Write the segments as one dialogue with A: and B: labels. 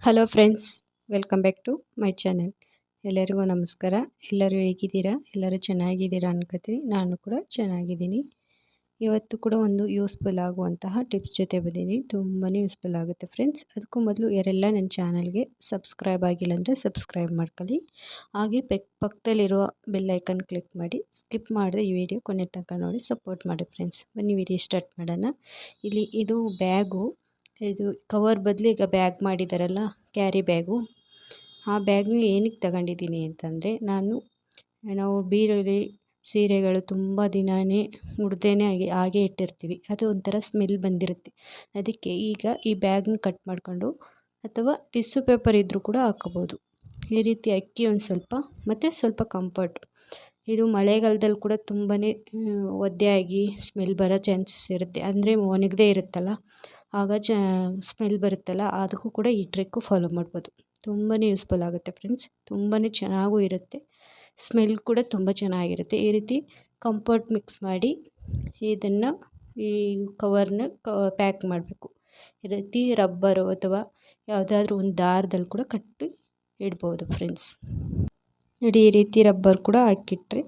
A: Hello friends, welcome back to my channel. ಎಲ್ಲರಿಗೂ ನಮಸ್ಕಾರ. ಎಲ್ಲರೂ ಹೇಗಿದ್ದೀರಾ? ಎಲ್ಲರೂ ಚೆನ್ನಾಗಿದ್ದೀರಾ ಅನ್ಕೋತೀನಿ. ನಾನು ಕೂಡ ಚೆನ್ನಾಗಿದ್ದೀನಿ. ಇವತ್ತು ಕೂಡ ಒಂದು ಯೂಸ್ಫುಲ್ ಆಗುವಂತಹ ಟಿಪ್ಸ್ ಜೊತೆ ಬಂದೀನಿ. ತುಂಬಾ ಯೂಸ್ಫುಲ್ ಆಗುತ್ತೆ ಫ್ರೆಂಡ್ಸ್. ಅದಕ್ಕೂ ಮೊದಲು ಯಾರೆಲ್ಲ ನನ್ನ ಚಾನಲ್ಗೆ ಸಬ್ಸ್ಕ್ರೈಬ್ ಆಗಿಲ್ಲ ಅಂದರೆ ಸಬ್ಸ್ಕ್ರೈಬ್ ಮಾಡ್ಕೊಳ್ಳಿ. ಹಾಗೆ ಪಕ್ಕದಲ್ಲಿರುವ ಬೆಲ್ ಐಕನ್ ಕ್ಲಿಕ್ ಮಾಡಿ ಸ್ಕಿಪ್ ಮಾಡದೆ ಈ ವಿಡಿಯೋ ಕೊನೆ ತನಕ ನೋಡಿ ಸಪೋರ್ಟ್ ಮಾಡಿ ಫ್ರೆಂಡ್ಸ್. ಬನ್ನಿ ವಿಡಿಯೋ ಸ್ಟಾರ್ಟ್ ಮಾಡೋಣ. ಇಲ್ಲಿ ಇದು ಬ್ಯಾಗು. ಇದು ಕವರ್ ಬದಲು ಈಗ ಬ್ಯಾಗ್ ಮಾಡಿದಾರಲ್ಲ, ಕ್ಯಾರಿ ಬ್ಯಾಗು. ಆ ಬ್ಯಾಗ್ನ ಏನಕ್ಕೆ ತಗೊಂಡಿದ್ದೀನಿ ಅಂತಂದರೆ, ನಾವು ಬೀರಲ್ಲಿ ಸೀರೆಗಳು ತುಂಬ ದಿನವೇ ಮುಡ್ದೇನೆ ಹಾಗೆ ಇಟ್ಟಿರ್ತೀವಿ. ಅದು ಒಂಥರ ಸ್ಮೆಲ್ ಬಂದಿರುತ್ತೆ. ಅದಕ್ಕೆ ಈಗ ಈ ಬ್ಯಾಗ್ನ ಕಟ್ ಮಾಡಿಕೊಂಡು, ಅಥವಾ ಟಿಶ್ಯೂ ಪೇಪರ್ ಇದ್ದರೂ ಕೂಡ ಹಾಕೋಬೋದು. ಈ ರೀತಿ ಅಕ್ಕಿ ಒಂದು ಸ್ವಲ್ಪ, ಮತ್ತು ಸ್ವಲ್ಪ ಕಂಫರ್ಟ್. ಇದು ಮಳೆಗಾಲದಲ್ಲಿ ಕೂಡ ತುಂಬಾ ಒದ್ದೆಯಾಗಿ ಸ್ಮೆಲ್ ಬರೋ ಚಾನ್ಸಸ್ ಇರುತ್ತೆ. ಅಂದರೆ ಒಣಗದೇ ಇರುತ್ತಲ್ಲ, ಆಗ ಸ್ಮೆಲ್ ಬರುತ್ತಲ್ಲ, ಅದಕ್ಕೂ ಕೂಡ ಈ ಟ್ರಿಕ್ಕು ಫಾಲೋ ಮಾಡ್ಬೋದು. ತುಂಬಾ ಯೂಸ್ಫುಲ್ ಆಗುತ್ತೆ ಫ್ರೆಂಡ್ಸ್. ತುಂಬಾ ಚೆನ್ನಾಗೂ ಇರುತ್ತೆ. ಸ್ಮೆಲ್ ಕೂಡ ತುಂಬ ಚೆನ್ನಾಗಿರುತ್ತೆ. ಈ ರೀತಿ ಕಂಫರ್ಟ್ ಮಿಕ್ಸ್ ಮಾಡಿ ಇದನ್ನು ಈ ಕವರ್ನ ಪ್ಯಾಕ್ ಮಾಡಬೇಕು. ಈ ರೀತಿ ರಬ್ಬರು ಅಥವಾ ಯಾವುದಾದ್ರೂ ಒಂದು ದಾರದಲ್ಲಿ ಕೂಡ ಕಟ್ಟಿ ಇಡ್ಬೋದು ಫ್ರೆಂಡ್ಸ್. ನೋಡಿ, ಈ ರೀತಿ ರಬ್ಬರ್ ಕೂಡ ಹಾಕಿಟ್ರೆ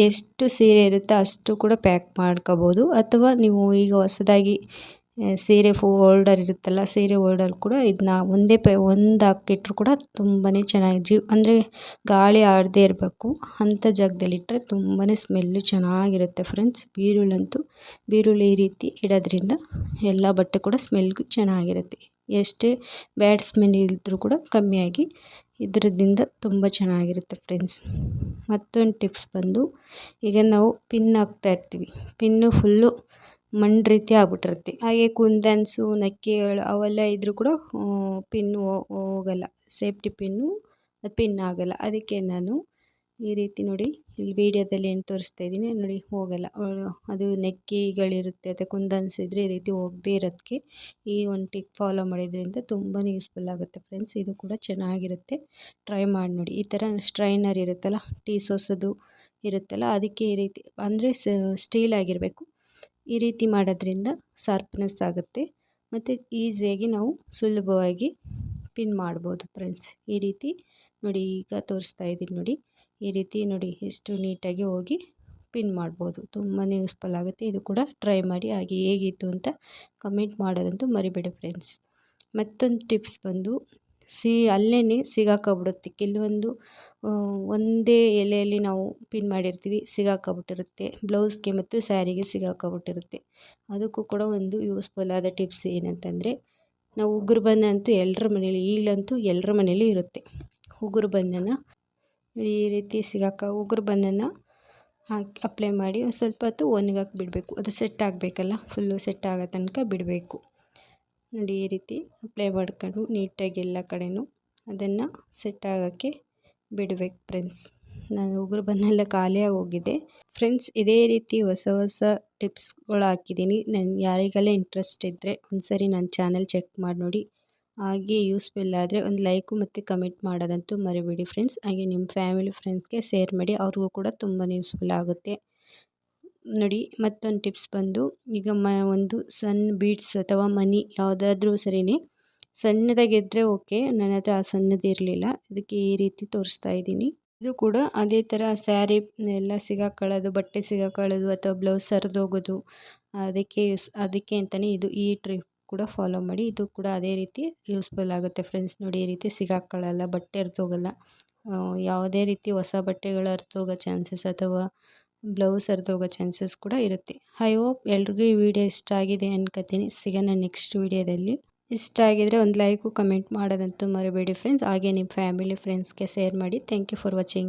A: ಎಷ್ಟು ಸೀರೆ ಇರುತ್ತೋ ಅಷ್ಟು ಕೂಡ ಪ್ಯಾಕ್ ಮಾಡ್ಕೋಬೋದು. ಅಥವಾ ನೀವು ಈಗ ಹೊಸದಾಗಿ ಸೀರೆ ಹೋಲ್ಡರ್ ಇರುತ್ತಲ್ಲ, ಸೀರೆ ಹೋಲ್ಡರ್ ಕೂಡ ಇದನ್ನ ಒಂದು ಹಾಕಿಟ್ರು ಕೂಡ ತುಂಬಾ ಚೆನ್ನಾಗಿ ಅಂದರೆ ಗಾಳಿ ಆಡದೇ ಇರಬೇಕು ಅಂಥ ಜಾಗದಲ್ಲಿಟ್ಟರೆ ತುಂಬಾ ಸ್ಮೆಲ್ಲು ಚೆನ್ನಾಗಿರುತ್ತೆ ಫ್ರೆಂಡ್ಸ್. ಬೀರುಳು ಈ ರೀತಿ ಇಡೋದ್ರಿಂದ ಎಲ್ಲ ಬಟ್ಟೆ ಕೂಡ ಸ್ಮೆಲ್ಗೂ ಚೆನ್ನಾಗಿರುತ್ತೆ. ಎಷ್ಟೇ ಬ್ಯಾಡ್ ಸ್ಮೆಲ್ ಇದ್ದರೂ ಕೂಡ ಕಮ್ಮಿಯಾಗಿ ಇದರಿಂದ ತುಂಬ ಚೆನ್ನಾಗಿರುತ್ತೆ ಫ್ರೆಂಡ್ಸ್. ಮತ್ತೊಂದು ಟಿಪ್ಸ್ ಬಂದು, ಈಗ ನಾವು ಪಿನ್ ಹಾಕ್ತಾ ಇರ್ತೀವಿ, ಪಿನ್ನು ಫುಲ್ಲು ಮಣ್ಣು ರೀತಿ ಆಗ್ಬಿಟ್ಟಿರುತ್ತೆ. ಹಾಗೆ ಕುಂದನ್ಸು, ನಕ್ಕಿಗಳು ಅವೆಲ್ಲ ಇದ್ದರೂ ಕೂಡ ಪಿನ್ನು ಹೋಗಲ್ಲ. ಸೇಫ್ಟಿ ಪಿನ್ ಆಗಲ್ಲ. ಅದಕ್ಕೆ ನಾನು ಈ ರೀತಿ ನೋಡಿ, ಇಲ್ಲಿ ವೀಡಿಯೋದಲ್ಲಿ ಏನು ತೋರಿಸ್ತಾ ಇದ್ದೀನಿ ನೋಡಿ, ಹೋಗಲ್ಲ. ಅದು ನೆಕ್ಕಿಗಳಿರುತ್ತೆ ಅಥವಾ ಕುಂದನ್ಸ್ ಇದ್ದರೆ ಈ ರೀತಿ ಹೋಗದೇ ಇರೋದಕ್ಕೆ ಈ ಒಂದು ಟಿಪ್ ಫಾಲೋ ಮಾಡೋದ್ರಿಂದ ತುಂಬಾ ಯೂಸ್ಫುಲ್ ಆಗುತ್ತೆ ಫ್ರೆಂಡ್ಸ್. ಇದು ಕೂಡ ಚೆನ್ನಾಗಿರುತ್ತೆ. ಟ್ರೈ ಮಾಡಿ ನೋಡಿ. ಈ ಥರ ಸ್ಟ್ರೈನರ್ ಇರುತ್ತಲ್ಲ, ಟೀ ಸೋಸೋದು ಇರುತ್ತಲ್ಲ, ಅದಕ್ಕೆ ಈ ರೀತಿ ಅಂದರೆ ಸ್ಟೀಲ್ ಆಗಿರಬೇಕು. ಈ ರೀತಿ ಮಾಡೋದ್ರಿಂದ ಶಾರ್ಪ್ನೆಸ್ ಆಗುತ್ತೆ, ಮತ್ತು ಈಸಿಯಾಗಿ ನಾವು ಸುಲಭವಾಗಿ ಪಿನ್ ಮಾಡ್ಬೋದು ಫ್ರೆಂಡ್ಸ್. ಈ ರೀತಿ ನೋಡಿ, ಈಗ ತೋರಿಸ್ತಾ ಇದ್ದೀನಿ ನೋಡಿ, ಈ ರೀತಿ ನೋಡಿ ಎಷ್ಟು ನೀಟಾಗಿ ಹೋಗಿ ಪಿನ್ ಮಾಡ್ಬೋದು. ತುಂಬಾ ಯೂಸ್ಫುಲ್ ಆಗುತ್ತೆ. ಇದು ಕೂಡ ಟ್ರೈ ಮಾಡಿ. ಹಾಗೆ ಹೇಗಿತ್ತು ಅಂತ ಕಮೆಂಟ್ ಮಾಡೋದಂತೂ ಮರಿಬೇಡಿ ಫ್ರೆಂಡ್ಸ್. ಮತ್ತೊಂದು ಟಿಪ್ಸ್ ಬಂದು, ಅಲ್ಲೇ ಸಿಗಾಕೊಬಿಡುತ್ತೆ. ಕೆಲವೊಂದು ಒಂದೇ ಎಲೆಯಲ್ಲಿ ನಾವು ಪಿನ್ ಮಾಡಿರ್ತೀವಿ, ಸಿಗಾಕೊಬಿಟ್ಟಿರುತ್ತೆ. ಬ್ಲೌಸ್ಗೆ ಮತ್ತು ಸ್ಯಾರಿಗೆ ಸಿಗಾಕೊಬಿಟ್ಟಿರುತ್ತೆ. ಅದಕ್ಕೂ ಕೂಡ ಒಂದು ಯೂಸ್ಫುಲ್ ಆದ ಟಿಪ್ಸ್ ಏನಂತಂದರೆ, ನಾವು ಉಗುರು ಬನ್ನ ಅಂತೂ ಎಲ್ಲರ ಮನೇಲಿ, ಈಗಲಂತೂ ಎಲ್ಲರ ಮನೇಲಿ ಇರುತ್ತೆ. ಉಗುರು ಬನ್ನನ ಈ ರೀತಿ ಉಗುರು ಬನ್ನನ ಹಾಕಿ ಅಪ್ಲೈ ಮಾಡಿ ಒಂದು ಸ್ವಲ್ಪ ಹೊತ್ತು ಒಣಗಕ್ಕೆ ಬಿಡಬೇಕು. ಅದು ಸೆಟ್ ಆಗಬೇಕಲ್ಲ, ಫುಲ್ಲು ಸೆಟ್ ಆಗೋ ತನಕ ಬಿಡಬೇಕು. ನೋಡಿ, ಈ ರೀತಿ ಅಪ್ಲೈ ಮಾಡ್ಕೊಂಡು ನೀಟಾಗಿ ಎಲ್ಲ ಕಡೆನೂ ಅದನ್ನು ಸೆಟ್ ಆಗೋಕ್ಕೆ ಬಿಡಬೇಕು ಫ್ರೆಂಡ್ಸ್. ನಾನು ಉಗುರು ಬನ್ನೆಲ್ಲ ಖಾಲಿಯಾಗಿ ಹೋಗಿದೆ ಫ್ರೆಂಡ್ಸ್. ಇದೇ ರೀತಿ ಹೊಸ ಹೊಸ ಟಿಪ್ಸ್ಗಳು ಹಾಕಿದ್ದೀನಿ. ಯಾರಿಗೆಲ್ಲ ಇಂಟ್ರೆಸ್ಟ್ ಇದ್ದರೆ ಒಂದ್ಸರಿ ನನ್ನ ಚಾನಲ್ ಚೆಕ್ ಮಾಡಿ ನೋಡಿ. ಹಾಗೆ ಯೂಸ್ಫುಲ್ ಆದರೆ ಒಂದು ಲೈಕು ಮತ್ತು ಕಮೆಂಟ್ ಮಾಡೋದಂತೂ ಮರಿಬೇಡಿ ಫ್ರೆಂಡ್ಸ್. ಹಾಗೆ ನಿಮ್ಮ ಫ್ಯಾಮಿಲಿ ಫ್ರೆಂಡ್ಸ್ಗೆ ಶೇರ್ ಮಾಡಿ, ಅವ್ರಿಗೂ ಕೂಡ ತುಂಬಾ ಯೂಸ್ಫುಲ್ ಆಗುತ್ತೆ ನೋಡಿ. ಮತ್ತೊಂದು ಟಿಪ್ಸ್ ಬಂದು, ಈಗ ಒಂದು ಸಣ್ಣ ಬೀಡ್ಸ್ ಅಥವಾ ಮನಿ ಯಾವುದಾದ್ರೂ ಸರಿಯೇ, ಸಣ್ಣದಾಗಿದ್ದರೆ ಓಕೆ. ನನ್ನ ಹತ್ರ ಆ ಸಣ್ಣದು ಇರಲಿಲ್ಲ, ಅದಕ್ಕೆ ಈ ರೀತಿ ತೋರಿಸ್ತಾ ಇದ್ದೀನಿ. ಇದು ಕೂಡ ಅದೇ ಥರ ಸ್ಯಾರಿ ಎಲ್ಲ ಸಿಗಾಕೊಳ್ಳೋದು, ಬಟ್ಟೆ ಸಿಗಾಕೊಳ್ಳೋದು ಅಥವಾ ಬ್ಲೌಸ್ ಹರಿದೋಗೋದು, ಅದಕ್ಕೆ ಅಂತಲೇ ಈ ಟ್ರಿಕ್ ಕೂಡ ಫಾಲೋ ಮಾಡಿ. ಇದು ಕೂಡ ಅದೇ ರೀತಿ ಯೂಸ್ಫುಲ್ ಆಗುತ್ತೆ ಫ್ರೆಂಡ್ಸ್. ನೋಡಿ, ಈ ರೀತಿ ಸಿಗಾಕೊಳ್ಳಲ್ಲ, ಬಟ್ಟೆ ಹರಿದೋಗಲ್ಲ. ಯಾವುದೇ ರೀತಿ ಹೊಸ ಬಟ್ಟೆಗಳು ಹರಿದೋಗೋ ಚಾನ್ಸಸ್ ಅಥವಾ ಬ್ಲೌಸ್ ಹರಿದೋಗೋ ಚಾನ್ಸಸ್ ಕೂಡ ಇರುತ್ತೆ. ಐ ಹೋಪ್ ಎಲ್ರಿಗೂ ಈ ವಿಡಿಯೋ ಇಷ್ಟ ಆಗಿದೆ ಅನ್ಕೋತೀನಿ. ಸಿಗೋಣ ನೆಕ್ಸ್ಟ್ ವಿಡಿಯೋದಲ್ಲಿ. ಇಷ್ಟ ಆಗಿದರೆ ಒಂದು ಲೈಕು ಕಮೆಂಟ್ ಮಾಡೋದಂತೂ ಮರಿಬೇಡಿ ಫ್ರೆಂಡ್ಸ್. ಹಾಗೆ ನಿಮ್ಮ ಫ್ಯಾಮಿಲಿ ಫ್ರೆಂಡ್ಸ್ಗೆ ಶೇರ್ ಮಾಡಿ. Thank you for watching.